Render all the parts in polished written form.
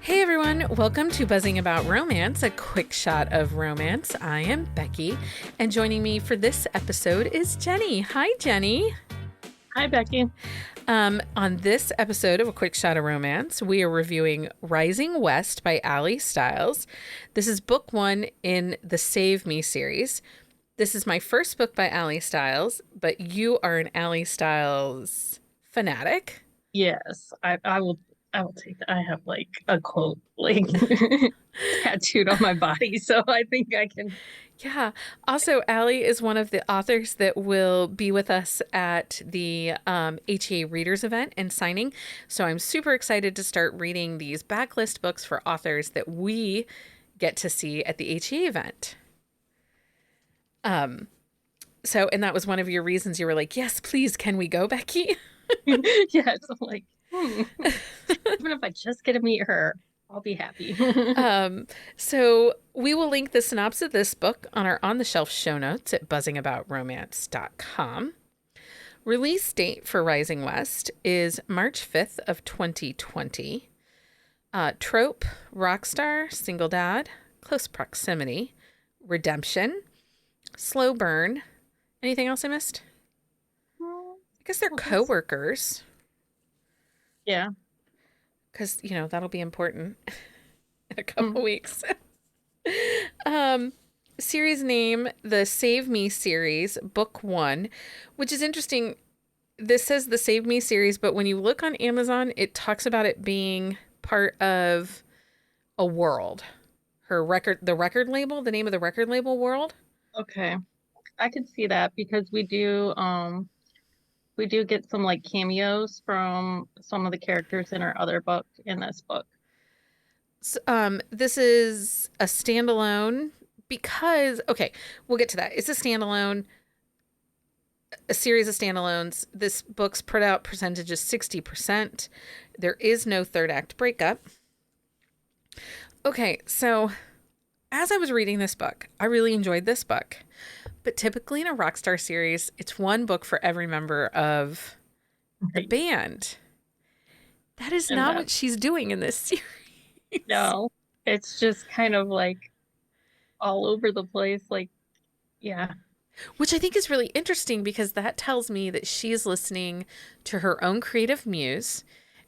Hey everyone, welcome to Buzzing About Romance, a quick shot of romance. I am Becky, and joining me for this episode is Jenni. Hi, Jenni. Hi, Becky. On this episode of A Quick Shot of Romance, we are reviewing Rising West by Aly Stiles. This is book one in the Save Me series. This is my first book by Aly Stiles, but you are an Aly Stiles fanatic. Yes, I will take that. I have like a quote like tattooed on my body, so I think I can. Yeah. Also, Aly is one of the authors that will be with us at the HEA Readers event and signing. So I'm super excited to start reading these backlist books for authors that we get to see at the HEA event. And that was one of your reasons you were like, yes, please, can we go, Becky? Yes, I'm like, even if I just get to meet her, I'll be happy. So we will link the synopsis of this book on our on the shelf show notes at buzzingaboutromance.com. Release date for Rising West is March 5th of 2020. Trope, rock star, single dad, close proximity, redemption, slow burn. Anything else I missed? I guess they're co-workers. Yeah. Because, that'll be important in a couple weeks. Series name, the Save Me series, book one, which is interesting. This says the Save Me series, but when you look on Amazon, it talks about it being part of a world. The record label, the name of the record label world. Okay. I could see that because we do get some like cameos from some of the characters in our other book in this book. This is a standalone because, okay, we'll get to that. It's a standalone, a series of standalones. This book's put out percentage is 60%. There is no third act breakup. Okay, so as I was reading this book, I really enjoyed this book. But typically in a Rockstar series, it's one book for every member of the band. That is not what she's doing in this series. No, it's just kind of like all over the place. Like, yeah. Which I think is really interesting because that tells me that she is listening to her own creative muse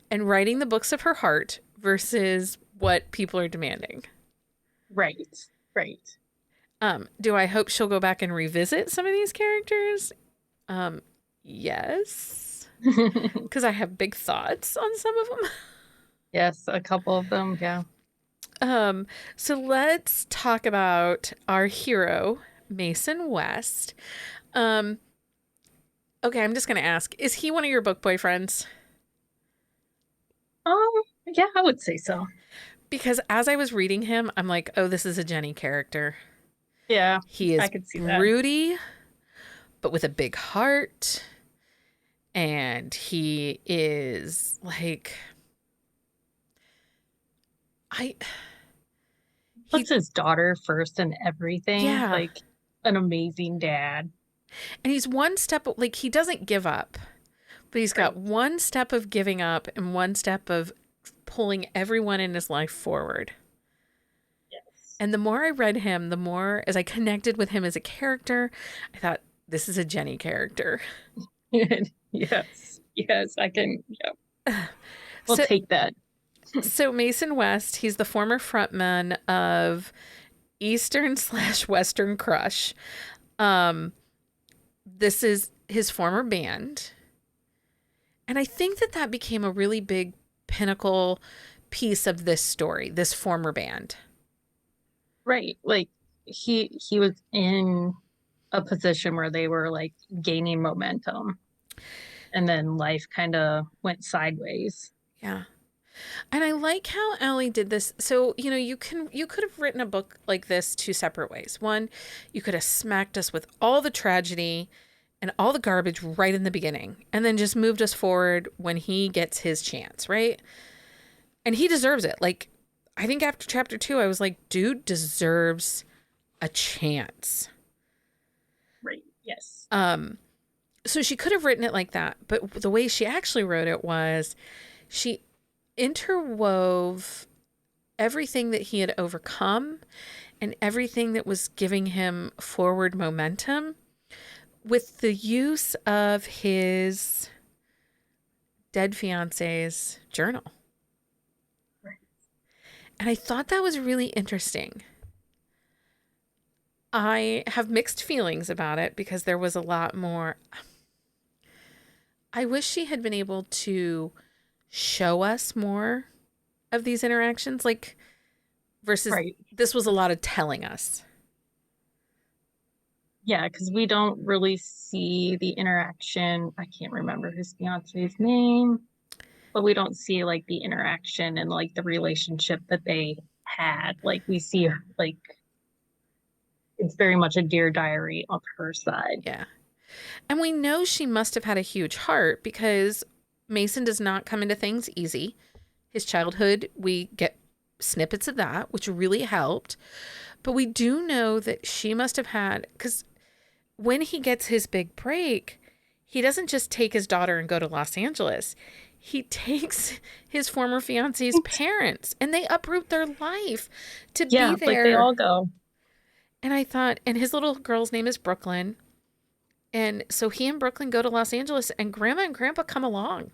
and writing the books of her heart versus what people are demanding. Right. Do I hope she'll go back and revisit some of these characters? Yes. Because I have big thoughts on some of them. Yes, a couple of them, yeah. So let's talk about our hero, Mason West. Okay, I'm just going to ask, is he one of your book boyfriends? Yeah, I would say so. Because as I was reading him, I'm like, oh, this is a Jenni character. Yeah, He is I could see broody, but with a big heart. And he is like, puts his daughter first in everything. Yeah. Like an amazing dad. And he's one step, like he doesn't give up, but he's got one step of giving up and one step of pulling everyone in his life forward. And the more I read him, the more as I connected with him as a character, I thought, this is a Jenni character. Yes, I can. Yeah. We'll take that. So Mason West, he's the former frontman of Eastern/Western Crush. This is his former band. And I think that became a really big pinnacle piece of this story, this former band. Right. Like he was in a position where they were like gaining momentum. And then life kind of went sideways. Yeah. And I like how Aly did this. So, you could have written a book like this two separate ways. One, you could have smacked us with all the tragedy and all the garbage right in the beginning and then just moved us forward when he gets his chance, right? And he deserves it. Like, I think after chapter 2, I was like, dude deserves a chance. Right. Yes. So she could have written it like that, but the way she actually wrote it was she interwove everything that he had overcome and everything that was giving him forward momentum with the use of his dead fiance's journal. Right. And I thought that was really interesting. I have mixed feelings about it because there was a lot more. I wish she had been able to show us more of these interactions, like, versus Right. this was a lot of telling us. Yeah, because we don't really see the interaction. I can't remember his fiance's name, but we don't see like the interaction and like the relationship that they had. Like we see like it's very much a dear diary on her side. Yeah. And we know she must have had a huge heart because Mason does not come into things easy. His childhood, we get snippets of that, which really helped. But we do know that she must have had, because when he gets his big break, he doesn't just take his daughter and go to Los Angeles. He takes his former fiance's parents and they uproot their life to be Yeah, like they there. all go. And I thought, and his little girl's name is Brooklyn. And so he and Brooklyn go to Los Angeles and grandma and grandpa come along.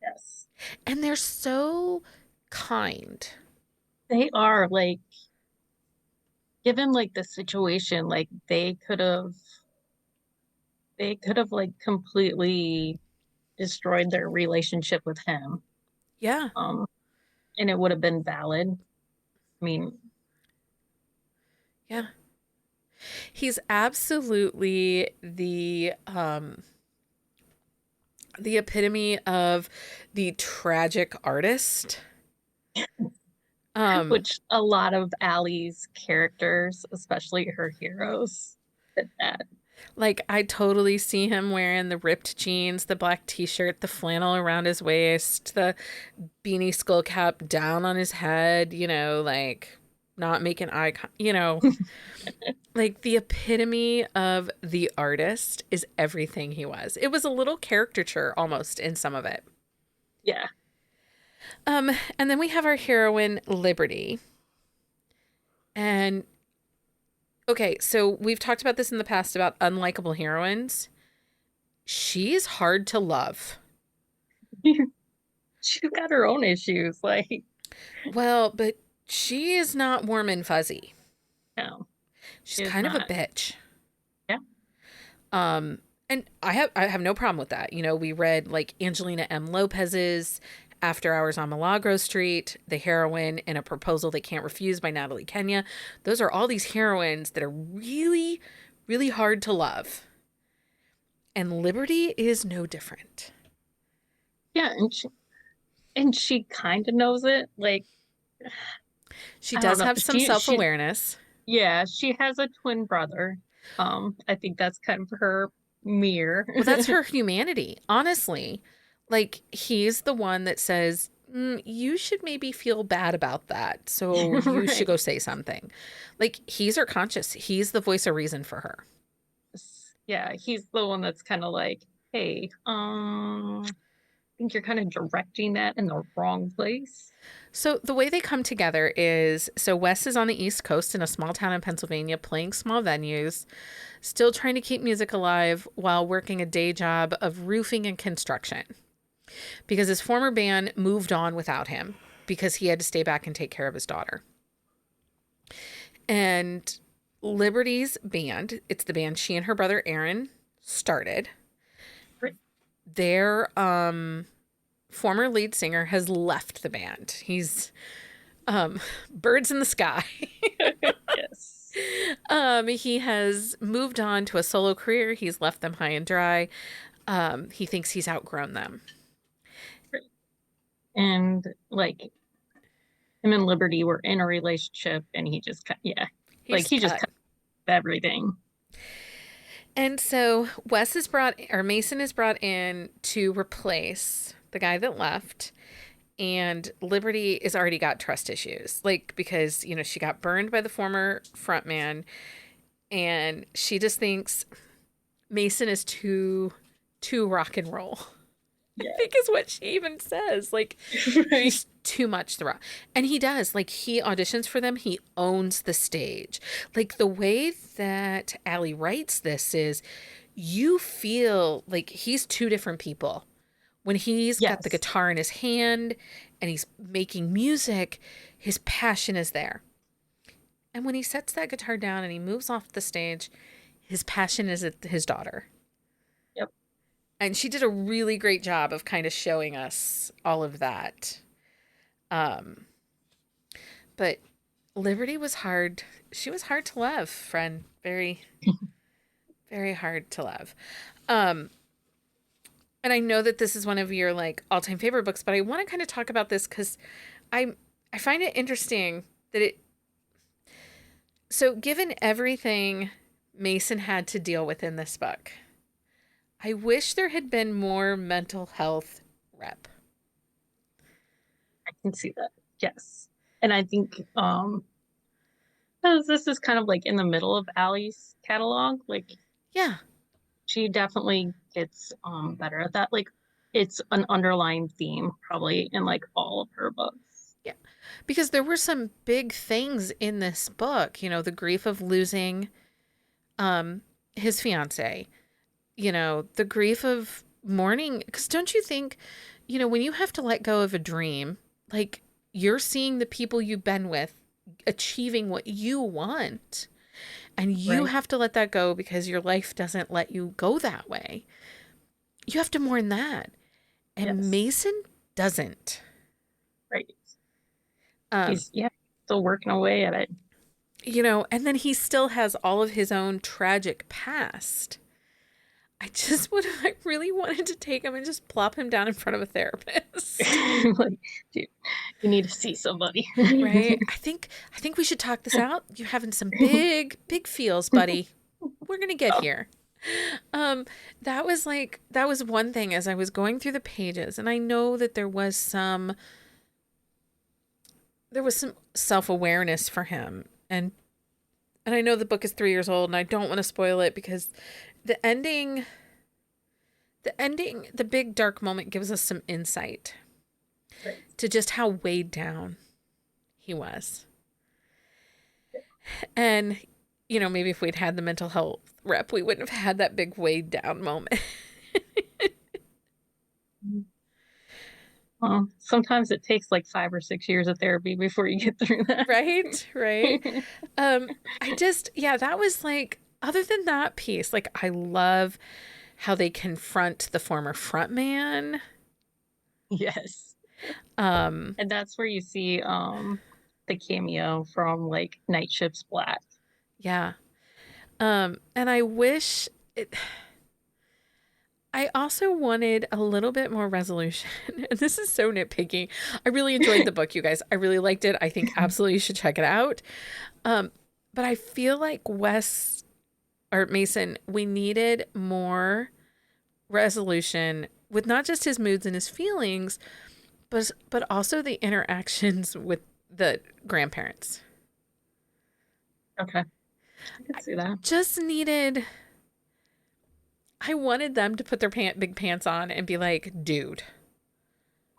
Yes. And they're so kind. They are like given like the situation, like they could have like completely destroyed their relationship with him. Yeah. Um, and it would have been valid. I mean, Yeah. He's absolutely the epitome of the tragic artist. Um which a lot of Ally's characters, especially her heroes, did that. like I totally see him wearing the ripped jeans, the black t-shirt, the flannel around his waist, the beanie skull cap down on his head, like not making like the epitome of the artist is everything he was. It was a little caricature almost in some of it. Yeah. And then we have our heroine, Liberty. And okay, so we've talked about this in the past about unlikable heroines. She's hard to love. She's got her own issues. Like, Well, but she is not warm and fuzzy. no, She's she is kind of a not. bitch. Yeah. Um, and I have no problem with that. We read like Angelina M. Lopez's After Hours on Milagro Street, The Heroine in A Proposal They Can't Refuse by Natalie Kenya. Those are all these heroines that are really, really hard to love. And Liberty is no different. Yeah, and she kind of knows it. Like, She I don't does know. have some She self-awareness. yeah, she has a twin brother. I think that's kind of her mirror. Well, that's her humanity, honestly. Like, he's the one that says, you should maybe feel bad about that. So you should Right. go say something. Like, he's her conscience. He's the voice of reason for her. Yeah, he's the one that's kind of like, hey, I think you're kind of directing that in the wrong place. So the way they come together is so Wes is on the East Coast in a small town in Pennsylvania playing small venues, still trying to keep music alive while working a day job of roofing and construction because his former band moved on without him because he had to stay back and take care of his daughter. And Liberty's band, it's the band she and her brother Aaron started. Right. Their former lead singer has left the band. He's birds in the sky. Yes. He has moved on to a solo career. He's left them high and dry. He thinks he's outgrown them. And like him and Liberty were in a relationship and he just cut, yeah, like He's he just cut. cut everything. And so Mason is brought in to replace the guy that left. And Liberty has already got trust issues, like because she got burned by the former frontman, and she just thinks Mason is too rock and roll. I Yeah. think is what she even says. Like, Right. he's too much the rock. And he does. Like, he auditions for them, he owns the stage. Like, the way that Aly writes this is you feel like he's two different people. When he's got the Yes. guitar in his hand and he's making music, his passion is there. And when he sets that guitar down and he moves off the stage, his passion is at his daughter. Yep. And she did a really great job of kind of showing us all of that. Um, but Liberty was hard. She was hard to love, friend. Very, very hard to love. Um, and I know that this is one of your like all-time favorite books, but I want to kind of talk about this because I I find it interesting that it. So, given everything Mason had to deal with in this book, I wish there had been more mental health rep. I can see that. Yes. And I think 'cause this is kind of like in the middle of Ally's catalog, like Yeah, she definitely gets better at that. Like it's an underlying theme probably in like all of her books. yeah. Because there were some big things in this book, the grief of losing um his fiance, the grief of mourning. Because don't you think, when you have to let go of a dream, like you're seeing the people you've been with achieving what you want, and you Right. have to let that go because your life doesn't let you go that way. You have to mourn that. And Yes. Mason doesn't. Right. Um, He's yeah, still working away at it. and then he still has all of his own tragic past. I really wanted to take him and just plop him down in front of a therapist. Like, dude, you need to see somebody. Right? I think we should talk this out. You're having some big, big feels, buddy. We're gonna get Oh, here. Um, that was one thing as I was going through the pages, and I know that there was some self-awareness for him, and I know the book is 3 years old, and I don't want to spoil it because the ending, the big dark moment gives us some insight right. to just how weighed down he was. And, maybe if we'd had the mental health rep, we wouldn't have had that big weighed down moment. Well, sometimes it takes like 5 or 6 years of therapy before you get through that. Right? Right. Um, yeah, that was like, other than that piece, like, I love how they confront the former frontman. Yes. Um, And that's where you see the cameo from like Night Shift's Black. yeah. And I wish I also wanted a little bit more resolution. And this is so nitpicky. I really enjoyed the book, you guys. I really liked it. I think absolutely you should check it out. Um, but I feel like Wes or Mason, we needed more resolution with not just his moods and his feelings, but also the interactions with the grandparents. Okay. I can see that. Just needed I wanted them to put their big pants on and be like, dude,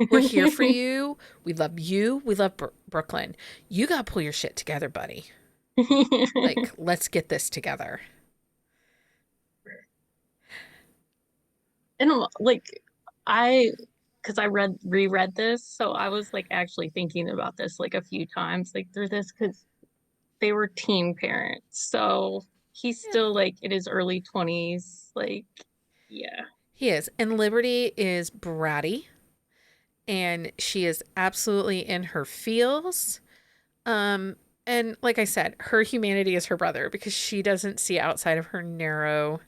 we're here for you. We love you. We love Brooklyn. You got to pull your shit together, buddy. Like, let's get this together. And like I because I reread this, so I was like actually thinking about this like a few times like through this because they were teen parents. So he's Yeah, still like in his early 20s. Like, yeah. he is. And Liberty is bratty, and she is absolutely in her feels. Um, and like I said, her humanity is her brother because she doesn't see outside of her narrow.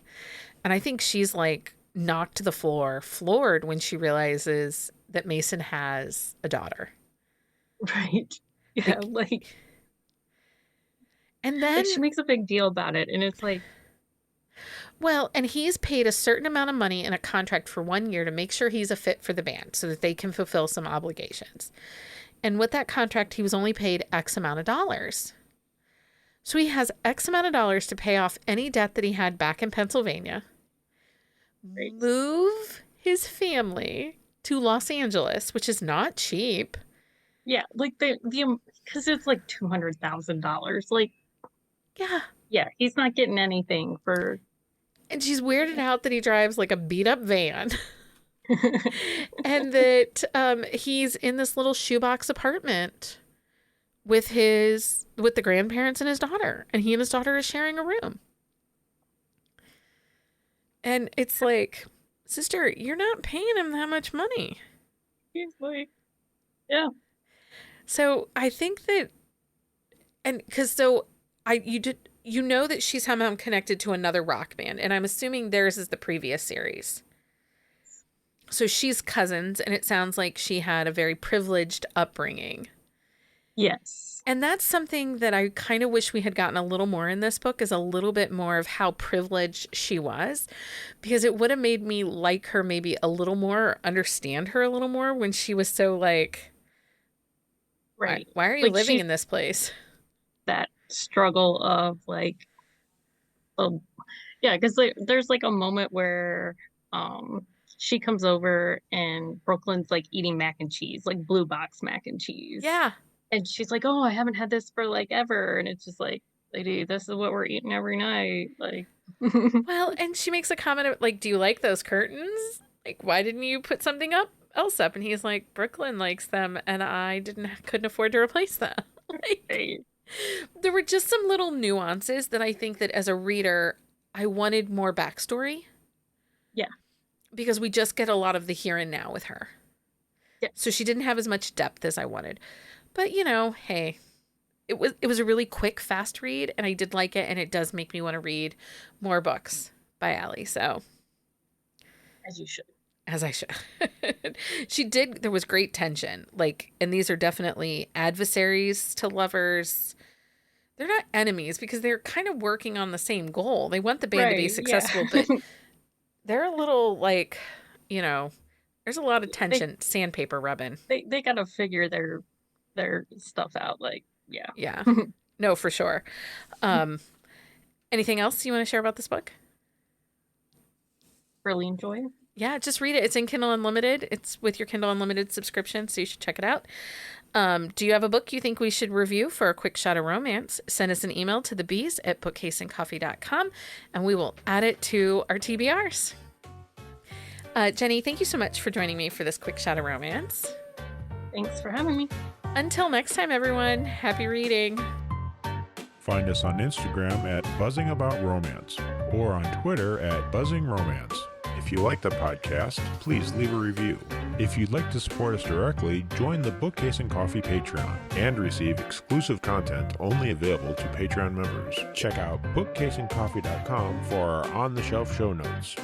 And I think she's like knocked to the floor, floored when she realizes that Mason has a daughter. Right. Yeah, Like, and like then, she makes a big deal about it and it's like well, and he's paid a certain amount of money in a contract for 1 year to make sure he's a fit for the band so that they can fulfill some obligations. And with that contract, he was only paid X amount of dollars. So he has X amount of dollars to pay off any debt that he had back in Pennsylvania, great. move his family to Los Angeles, which is not cheap. Yeah, like the because it's like $200,000. Like, Yeah. yeah, he's not getting anything for. And she's weirded out that he drives like a beat up van and that he's in this little shoebox apartment with the grandparents and his daughter, and he and his daughter are sharing a room. And it's like, sister, you're not paying him that much money. He's like, yeah, So I think that, and because you know that she's somehow connected to another rock band, and I'm assuming theirs is the previous series. So she's cousins, and it sounds like she had a very privileged upbringing. yes, And that's something that I kind of wish we had gotten a little more in this book, is a little bit more of how privileged she was, because it would have made me like her maybe a little more, or understand her a little more when she was so like, right. why are you Like living she's in this place? that struggle of like, oh, yeah, because there's like a moment where she comes over and Brooklyn's like eating mac and cheese, like blue box mac and cheese. Yeah. And she's like, "Oh, I haven't had this for like ever." And it's just like, lady, this is what we're eating every night. Like, Well, and she makes a comment of like, do you like those curtains? Like, why didn't you put something else up? And he's like, Brooklyn likes them, and I couldn't afford to replace them. Like, hey, there were just some little nuances that I think that as a reader, I wanted more backstory. yeah, Because we just get a lot of the here and now with her. yeah, So she didn't have as much depth as I wanted. But, hey, it was a really quick, fast read, and I did like it, and it does make me want to read more books by Aly. So, as you should. as I should. There was great tension. Like, and these are definitely adversaries to lovers. They're not enemies because they're kind of working on the same goal. They want the band to be Right, yeah. successful, but they're a little like, there's a lot of tension, sandpaper rubbing. They gotta figure their stuff out. Like, yeah. Yeah. No, for sure. Anything else you want to share about this book? Really enjoy it. Yeah, just read it. It's in Kindle Unlimited. It's with your Kindle Unlimited subscription, so you should check it out. Do you have a book you think we should review for a quick shot of romance? Send us an email to thebees@bookcaseandcoffee.com, and we will add it to our TBRs. Jenni, thank you so much for joining me for this quick shot of romance. Thanks for having me. Until next time, everyone, happy reading. Find us on Instagram at buzzingaboutromance or on Twitter at buzzingromance. If you like the podcast, please leave a review. If you'd like to support us directly, join the Bookcase and Coffee Patreon and receive exclusive content only available to Patreon members. Check out bookcaseandcoffee.com for our on-the-shelf show notes.